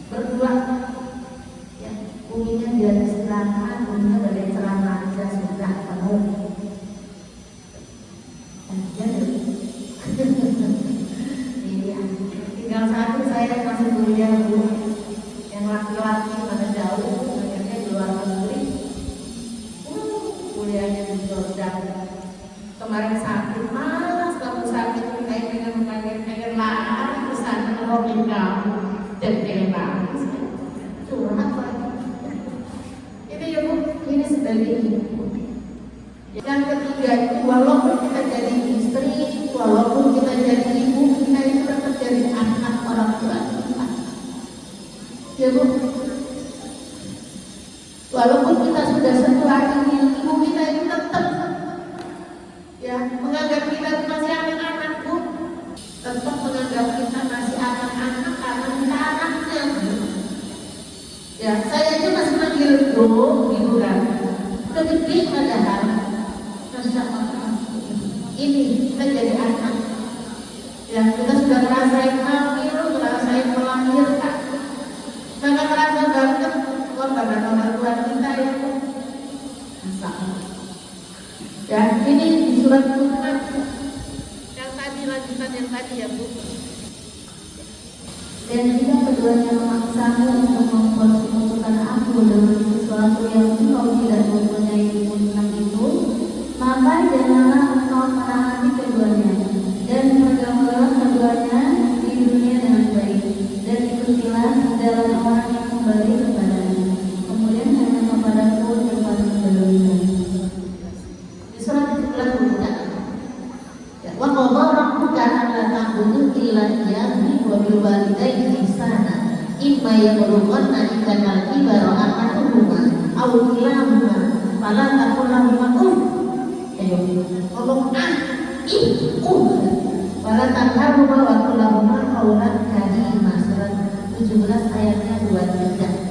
Berdua, ya, uminya dia istirahat, uminya dari ceramah aja sudah penuh. Iya, tinggal satu saya masih kuliah Bu. Yang laki-laki mana jauh, akhirnya di luar negeri. Kuliahnya di Jordan. Kemarin sakit, malas kamu sakit, kayak pengen lari ke sana nolongin kamu dan pengen nangis. Curhat lagi. Itu ya Bu, ini sebagai ibu. Yang ketiga itu walaupun kita jadi istri, walaupun kita jadi ibu, kita itu tetap jadi anak orang tua kita. Ya Bu. Walaupun kita sudah setua ini, ibu kita itu tetap ya menganggap kita masih anak-anak Bu, tetap menganggap kita masih anak-anak karena kita anaknya Bu. Ya saya aja masih manggil Bu gitu kan, udah gede padahal. Masya Allah, ini kita jadi anak. Ya kita sudah ngerasain hamil, ngerasain melahirkan, maka merasa banget korban orang tua kita itu. Masya Allah. Ya, ini di surat Luqman yang tadi, lanjutan yang tadi ya Bu. Dan jika keduanya memaksamu untuk mempersekutukan aku dengan sesuatu yang engkau tidak mempunyai tentang itu, maka janganlah engkau menaati keduanya, dan pergaulah keduanya di dunia dengan baik, dan ikutilah jalan orang yang kembali kepadanya, kemudian hanya kepadaku tempat kembalinya. Surat 17 ya, wa qadha rabbuka alla ta'budu illa iyyahu wa bil walidayni ihsana imma yablughanna indakal kibara ahaduhuma aw kilahuma fala taqul lahuma uff. Ayo ngomong wala tanharhuma wa qul lahuma qawlan karima. Surat 17 ayatnya 23.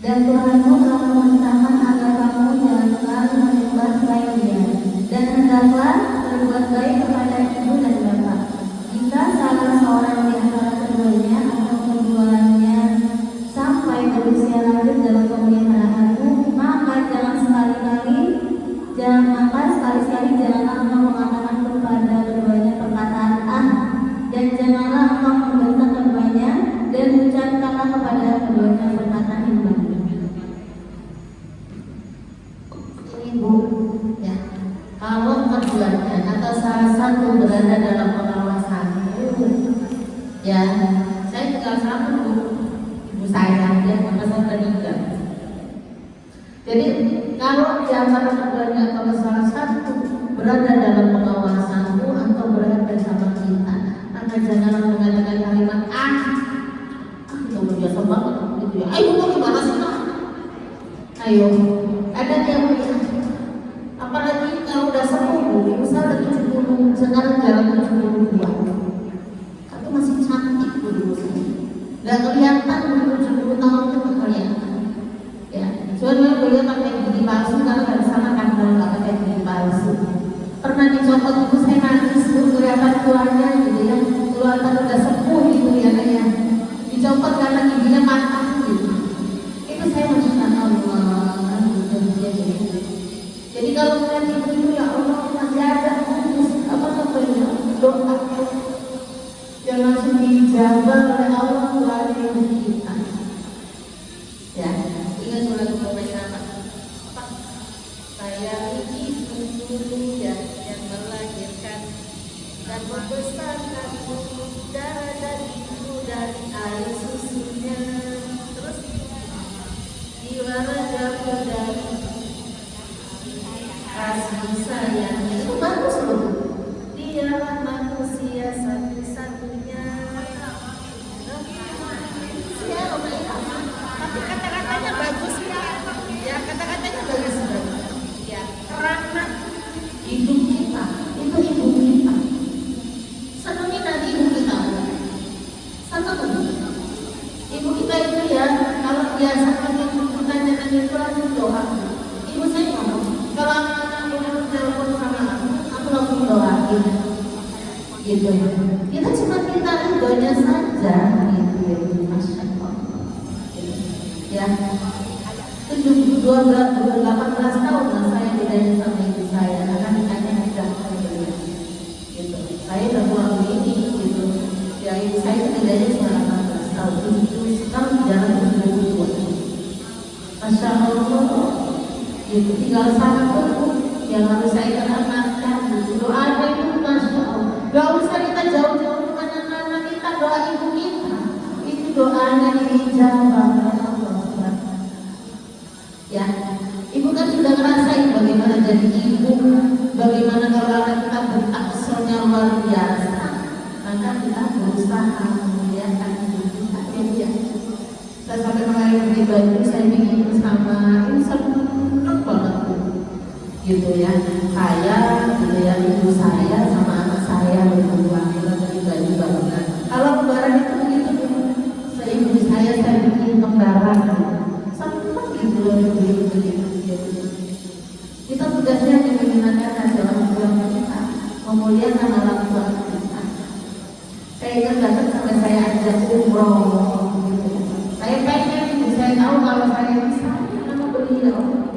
Dan Tuhanmu telah memerintahkan agar kamu janganlah menyembah selain Dia, dan hendaklah berbuat baik kepada ibu dan bapak. Jika salah seorang di antara keduanya atau keduanya sampai berusia lanjut dalam pemeliharaanmu, maka sekali-sekali janganlah engkau mengatakan kepada keduanya perkataan dan janganlah engkau membentak keduanya, dan ucapkanlah kepada keduanya perkataan yang baik. Bu, ya, kalau keduanya atau salah satu berada dalam pengawasanmu, ya, saya tinggal satu Bu, ibu saya, dia sama meninggal. Jadi kalau di antara keduanya atau salah satu berada dalam pengawasanmu atau berada bersama kita, maka janganlah mengatakan kalimat itu biasa banget gitu ya. Ayo gimana sih Pak? Ayo, ada yang apalagi kalau udah sepuh, misalnya 70, sekarang jalan 72, tapi masih cantik Bu ibu saya. Gak kelihatan umur 70 tahun itu kelihatan. Ya, soalnya beliau pakai gigi palsu karena dari sana kan kalau nggak pakai gigi palsu. Pernah dicopot ibu saya nangis Bu, kelihatan tuanya gitu ya, kelihatan udah sepuh gitu ya kayak dicopot karena giginya patah gitu. Itu saya masih Allah. Jadi kalau melihat ibu-ibu ya Allah masih ada doa yang langsung dijawab oleh Allah melalui kita. Ya, ingat surat Al-Baqarah. Saya ya yang melahirkan dan membesarkanmu darah dagingmu dari air susunya. Terus jiwa ragamu dari kasih sayang. Itu bagus loh. Dialah manusia satu-satunya. Tapi kata-katanya bagus ya, kata-katanya bagus banget. Ya, karena Hidup kita itu ibu kita. Senangi nanti ibu kita. Senang. Ibu kita itu ya, kalau biasa pakai pertanyaan itu langsung doa. Ibu saya ngomong, kalau anak-anak telepon sama aku langsung doain. Gitu. Kita cuma minta ridhonya saja, gitu. Masya Allah. Ya. 18 tahun lah saya bedanya sama ibu saya, karena nikahnya tidak beliau. Gitu. Saya udah pulang begini, gitu. Ya ibu saya bedanya cuma 18 tahun, 7 tahun jalan 22. Masya Allah. Gitu. Tinggal satu yang harus saya kenalkan. Doanya itu Masya Allah. Gak usah kita jauh-jauh ke mana-mana, kita doa ibu kita. Itu doanya diijabah oleh Allah. Ya, ibu kan sudah ngerasain bagaimana jadi ibu, bagaimana kalau anak kita beraksarnya luar biasa, maka kita berusaha memuliakan ibu kita. Ya, saya sampai kemarin beli baju saya bikin sama, ini seneng banget gitu ya. Saya, gitu ya, ibu saya sama anak saya berdua kita beli baju barengan. Kalau lebaran itu begitu, saya ibu saya bikin kembaran. Kita tugasnya yang menyenangkan adalah memuliakan orang tua kita. Saya ingat datang sampai saya ajak umroh. Saya pengen itu, saya tahu kalau saya bisa sama beliau.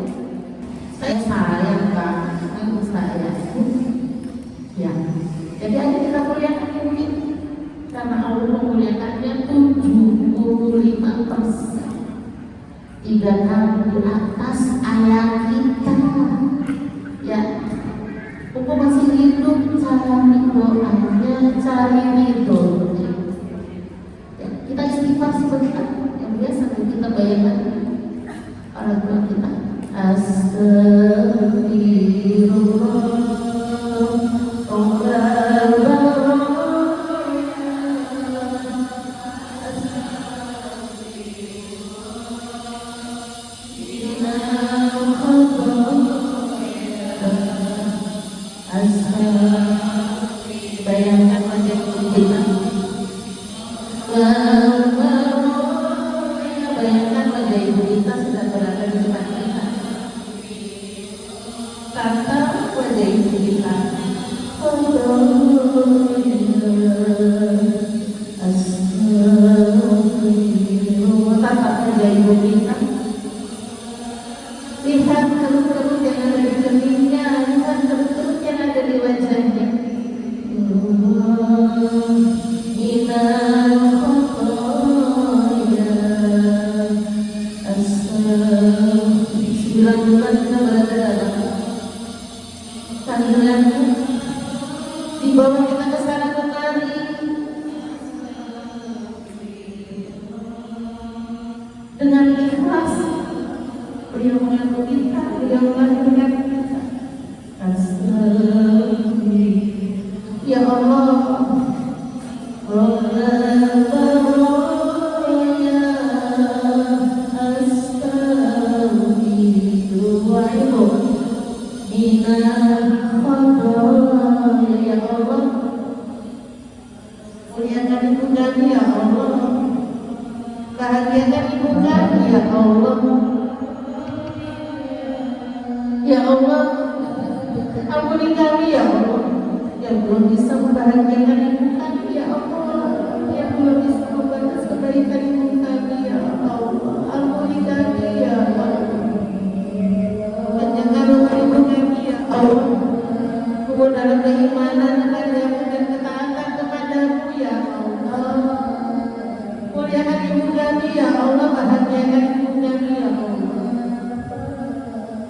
Saya sayang kan, ibu saya. Ya, jadi ayo kita muliakan ibu kita. Karena Allah memuliakannya 75%. 3 kali di atas ayat kita. Ya, hukum masih hidup, cari doanya, cari ridhonya. Ya, kita istighfar sebentar, yang biasa kita bayangkan orang tua kita. Bayangkan wajah kita. Bayangkan wajah ibu kita sudah berada di depan kita. Tatap wajah ibu kita. Tatap wajah ibu kita. Lihat kerut-kerut yang ada di keningnya, lihat kerut-kerut yang ada di wajahnya. Di bawah kita kesana kemari. Dengan ikhlas beliau mengaku kita, beliau melahirkan kita. Ya Allah, ya Allah, muliakan ibu kami ya Allah, bahagiakan ibu kami ya Allah. Ya Allah, ampuni kami ya Allah, yang belum bisa membahagiakan ibu kami ya Allah, yang belum bisa membalas kebaikan ibu kami ya Allah. Ampuni kami ya Allah, panjangkan umur ibu kami ya Allah, kubur dalam keimanan dan ketaatan kepadamu ya Allah. Muliakan ibu kami ya Allah, bahagiakan ibu kami ya Allah.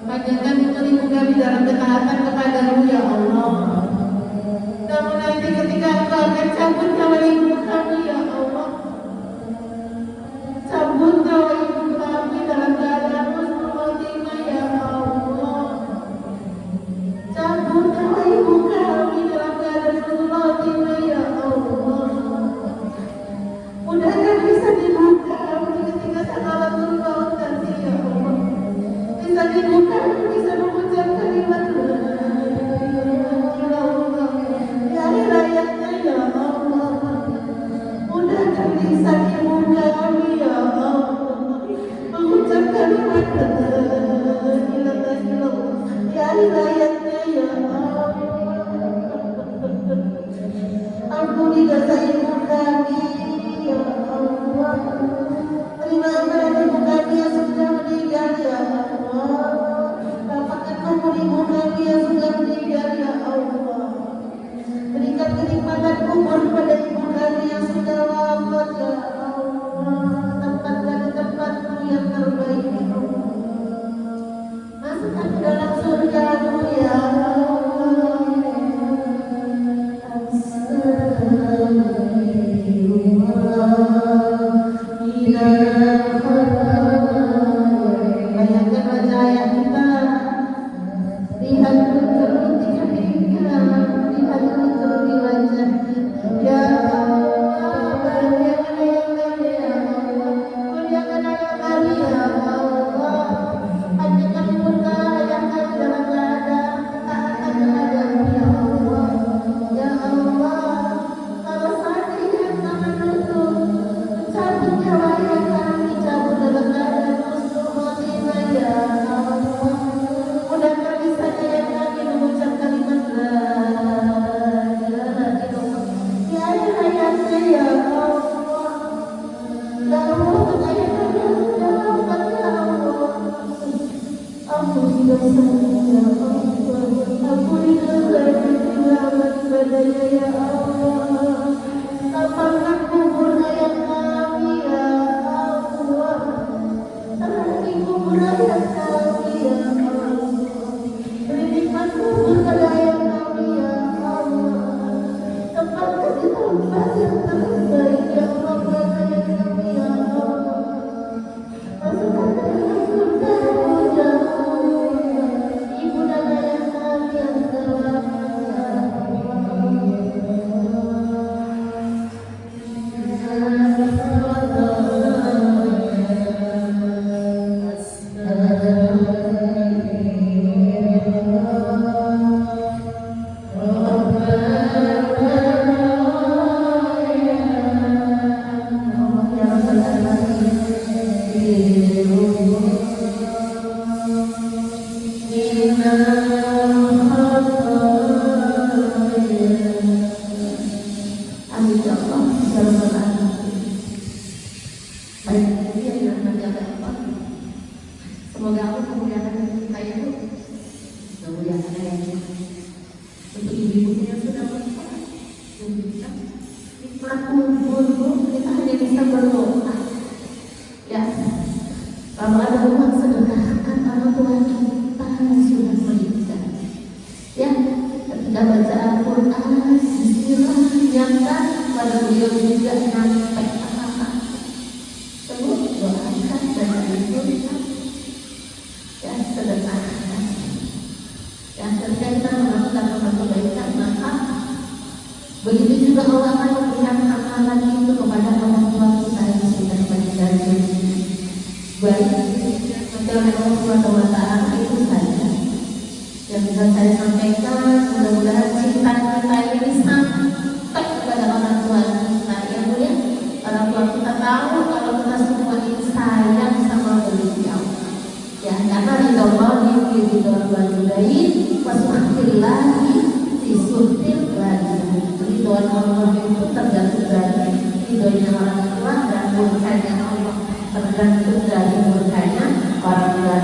Panjangkan umur ibu kami dalam ketaatan kepadamu ya Allah. Namun nanti ketika Engkau akan cabut nyawa ibu kami ya Allah, cabut nyawa ibu kami dalam keadaan husnul khotimah ya Allah. Cabut nyawa ibu kami dalam keadaan husnul khotimah ya Allah. Mudahkan bisa dibuka ketika sakaratul maut nanti ya Allah. Bisa dibuka, bisa mengucap kalimat ya rakyatnya ya Allah. Mudahkan bisa dibuka kami ya Allah, mengucap kalimat ya rakyatnya ya Allah. Ampuni dosa ibu kami ya Allah. Terima amal ibu kami yang sudah meninggal ya Allah. Rapatkan kubur ibu kami yang sudah meninggal ya Allah. Berikan kenikmatan kubur pada ibu kami yang sudah wafat ya Allah. Tempatkan di tempat-Mu yang terbaik ya Allah. Masukkan ke dalam surga-Mu ya Allah. Bayangkan wajah ayah kita, lihat keruti kepingnya, lihat keruti wajah ya Allah. Bahagiakan ayah kami ya Allah, muliakan ayah kami ya Allah. Hadirkan murka ayah kami dalam keadaan ketaatan kepadamu ya Allah. Ya Allah, kalau seandainya Engkau menutup mencabut nyawa ayah kami, cabut dalam keadaan husnul khotimah ya Allah. Mudahkan lisan ayah kami mengucap kalimat la ilaha illallah ya rakyatnya ya Allah. Dalam waktu ayah kami yang sudah wafat ya Allah, ampuni dosanya ya Allah. Ampuni dosa yang ditinggalkan padanya ya Allah. Lapangkan kubur ayah kami ya Allah. Terhadap kubur ayah kami ya Allah. Beri nikmat kubur pada ayah kami ya Allah. Tempatkan di tempat yang terbaik ya Allah pada ayah kami ya Allah. Masukkan ke dalam surga-Mu ya Allah. Ibu dan ayah kami yang sudah wafat ya amin ya Allah. Baik, ini yang dirahmati Allah. Semoga Allah memuliakan kita itu, memuliakan ayahnya. Untuk ibu-ibunya yang sudah wafat, nikmat kubur kita hanya bisa berdoa. Ya, kalau ada uang sedekahkan orang tua kita yang sudah meninggal. Ya, ketika baca Al-Quran, bismillah, niatkan pada beliau juga sampai apa-apa. Terus doakan dan itu ya sedekahkan. Ya, ketika kita melakukan kebaikan maka begitu juga Allah akan memberikan amalan itu kepada orang tua kita yang sudah meninggal dunia. Baik, maka oleh Allah Subhanahu wa Ta'ala itu saja yang bisa saya sampaikan. Mudah-mudahan cinta kita ini sampai kepada orang tua kita ya Bu ya. Orang tua kita tahu kalau kita semua ini sayang sama beliau. Ya, karena ridho Allah di ridho walidain wasmahillahi disutil lagi. Ridho Allah itu tergantung dari ridhonya orang tua dan murkanya Allah tergantung dari murkanya orang tua.